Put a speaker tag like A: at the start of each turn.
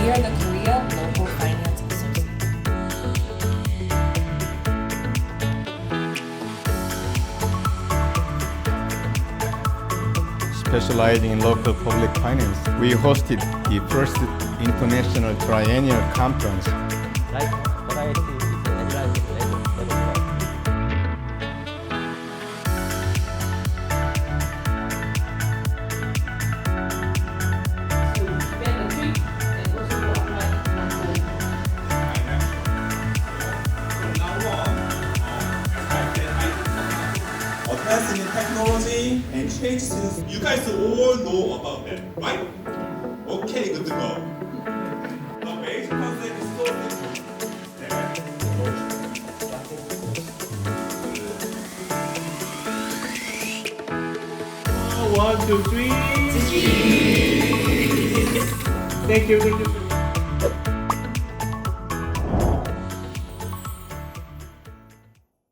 A: We are the Korea Local Finance Association.
B: Specializing in local public finance, we hosted the first international triennial conference.
C: Like variety is analyzed level.
D: Advancing in technology and changes. You guys all know about that, right? Okay, good to go. The major concept is so simple. One, two, three. Thank you.